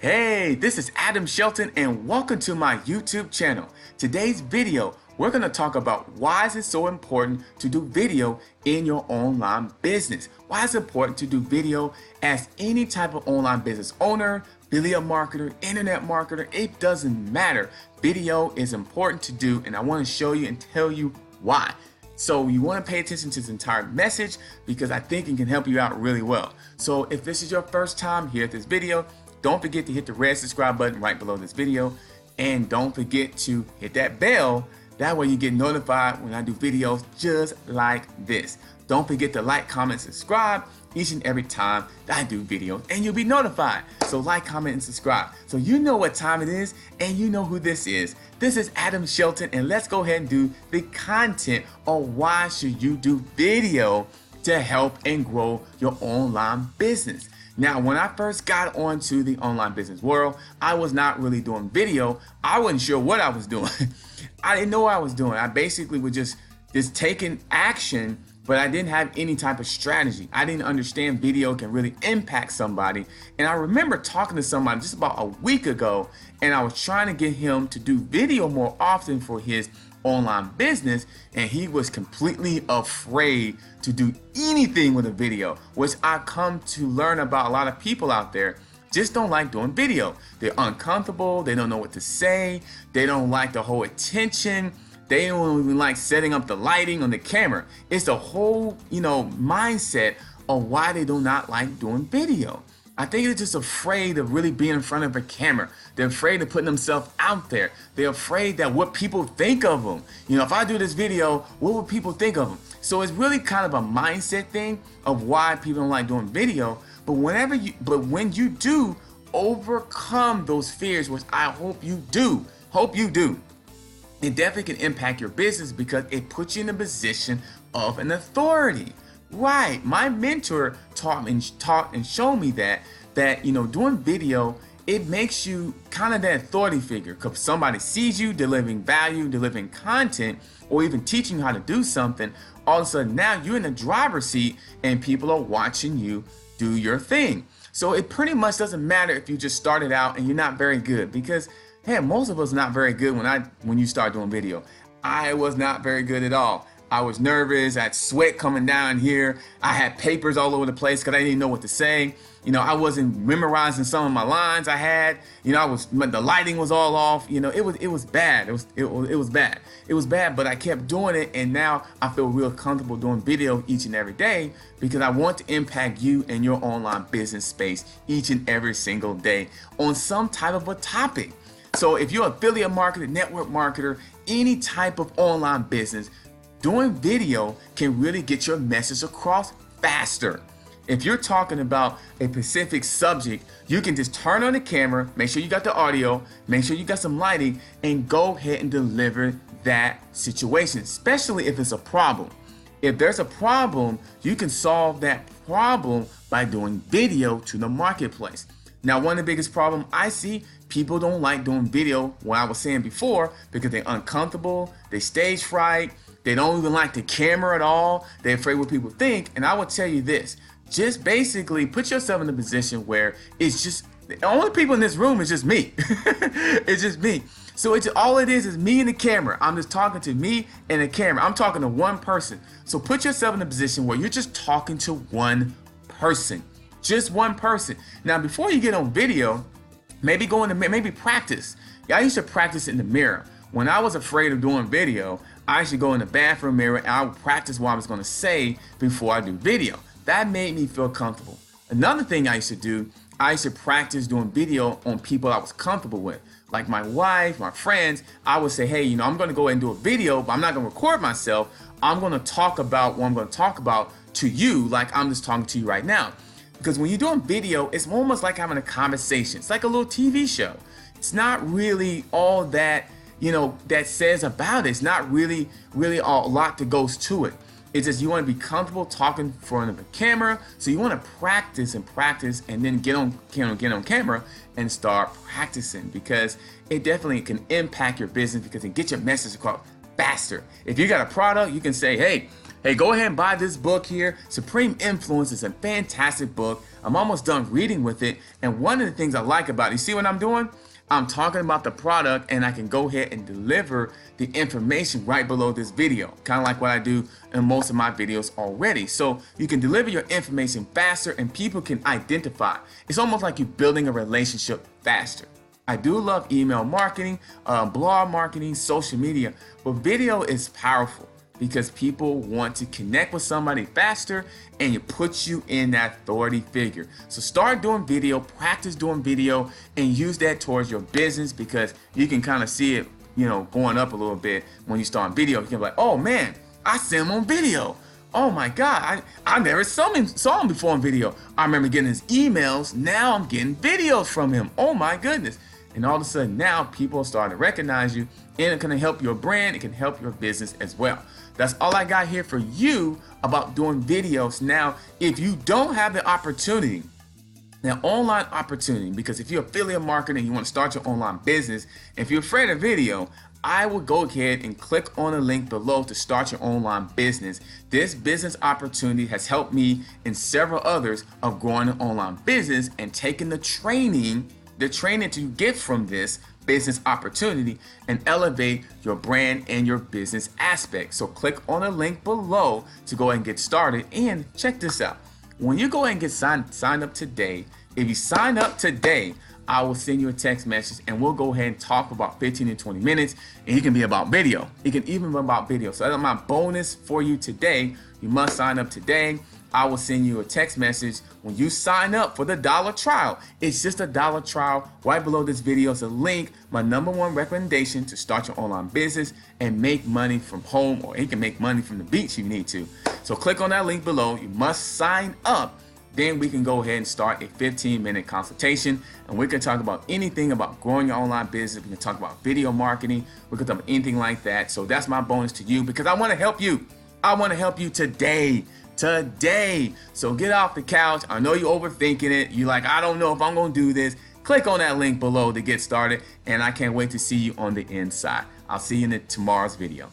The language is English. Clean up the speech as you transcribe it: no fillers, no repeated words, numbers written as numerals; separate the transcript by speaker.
Speaker 1: Hey, this is Adam Shelton and welcome to my YouTube channel. Today's video, we're going to talk about why is it so important to do video in your online business. Why is it important to do video as any type of online business owner, affiliate marketer, internet marketer, it doesn't matter. Video is important to do and I want to show you and tell you why. So you want to pay attention to this entire message because I think it can help you out really well. So if this is your first time here at this video, don't forget to hit the red subscribe button right below this video. And don't forget to hit that bell. That way you get notified when I do videos just like this. Don't forget to like, comment, subscribe each and every time that I do videos and you'll be notified. So like, comment, and subscribe. So you know what time it is and you know who this is. This is Adam Shelton and let's go ahead and do the content on why should you do video to help and grow your online business. Now, when I first got onto the online business world, I was not really doing video. I wasn't sure what I was doing. I didn't know what I was doing. I basically was just taking action, but I didn't have any type of strategy. I didn't understand video can really impact somebody. And I remember talking to somebody just about a week ago, and I was trying to get him to do video more often for his online business, and he was completely afraid to do anything with a video, which I come to learn about. A lot of people out there just don't like doing video. They're uncomfortable, they don't know what to say, they don't like the whole attention, they don't even like setting up the lighting on the camera. It's the whole, mindset of why they do not like doing video. I think they're just afraid of really being in front of a camera. They're afraid of putting themselves out there. They're afraid that what people think of them. If I do this video, what will people think of them? So it's really kind of a mindset thing of why people don't like doing video. But when you do overcome those fears, which I hope you do, it definitely can impact your business because it puts you in a position of an authority. Right, my mentor taught and showed me that doing video, it makes you kind of that authority figure because somebody sees you delivering value, delivering content, or even teaching you how to do something. All of a sudden now you're in the driver's seat and people are watching you do your thing. So it pretty much doesn't matter if you just started out and you're not very good because hey, most of us are not very good when you start doing video. I was not very good at all. I was nervous, I had sweat coming down here, I had papers all over the place because I didn't know what to say. I wasn't memorizing some of my lines I had. The lighting was all off. It was bad. It was bad. It was bad, but I kept doing it, and now I feel real comfortable doing video each and every day because I want to impact you and your online business space each and every single day on some type of a topic. So if you're an affiliate marketer, network marketer, any type of online business, doing video can really get your message across faster. If you're talking about a specific subject, you can just turn on the camera, make sure you got the audio, make sure you got some lighting, and go ahead and deliver that situation, especially if it's a problem. If there's a problem, you can solve that problem by doing video to the marketplace. Now, one of the biggest problems I see, people don't like doing video, what I was saying before, because they're uncomfortable, they stage fright, they don't even like the camera at all. They're afraid what people think. And I will tell you this, just basically put yourself in a position where it's just, the only people in this room is just me. It's just me. So all it is me and the camera. I'm just talking to me and the camera. I'm talking to one person. So put yourself in a position where you're just talking to one person. Just one person. Now, before you get on video, maybe practice. I used to practice in the mirror. When I was afraid of doing video, I should go in the bathroom mirror and I would practice what I was going to say before I do video. That made me feel comfortable. Another thing I used to do, I used to practice doing video on people I was comfortable with. Like my wife, my friends, I would say, hey, I'm going to go ahead and do a video, but I'm not going to record myself. I'm going to talk about what I'm going to talk about to you like I'm just talking to you right now. Because when you're doing video, it's almost like having a conversation. It's like a little TV show. It's not really all that that says about it. It's not really a lot that goes to it. It's just you want to be comfortable talking in front of a camera. So you want to practice and then get on camera and start practicing because it definitely can impact your business because it gets your message across faster. If you got a product, you can say, hey, Hey, go ahead and buy this book here. Supreme Influence is a fantastic book. I'm almost done reading with it. And one of the things I like about it, you see what I'm doing? I'm talking about the product and I can go ahead and deliver the information right below this video. Kind of like what I do in most of my videos already. So you can deliver your information faster and people can identify. It's almost like you're building a relationship faster. I do love email marketing, blog marketing, social media, but video is powerful because people want to connect with somebody faster and it puts you in that authority figure. So start doing video, practice doing video, and use that towards your business because you can kind of see it, going up a little bit when you start on video. You can be like, oh man, I see him on video. Oh my God, I never saw him before on video. I remember getting his emails, now I'm getting videos from him. Oh my goodness. And all of a sudden now people are starting to recognize you and it can help your brand, it can help your business as well. That's all I got here for you about doing videos. Now, if you don't have the opportunity, now online opportunity, because if you're affiliate marketing, you want to start your online business, if you're afraid of video, I will go ahead and click on the link below to start your online business. This business opportunity has helped me and several others of growing an online business and taking the training to get from this business opportunity and elevate your brand and your business aspect. So click on the link below to go ahead and get started. And check this out. When you go ahead and get signed up today, if you sign up today, I will send you a text message and we'll go ahead and talk about 15 to 20 minutes. And it can be about video. It can even be about video. So that's my bonus for you today. You must sign up today. I will send you a text message when you sign up for the $1 trial. It's just a $1 trial. Right below this video is a link, my #1 recommendation to start your online business and make money from home, or you can make money from the beach if you need to. So click on that link below. You must sign up. Then we can go ahead and start a 15-minute consultation and we can talk about anything about growing your online business. We can talk about video marketing. We can talk about anything like that. So that's my bonus to you because I want to help you. I want to help you today. So get off the couch. I know you're overthinking it. You're like, I don't know if I'm going to do this. Click on that link below to get started. And I can't wait to see you on the inside. I'll see you in tomorrow's video.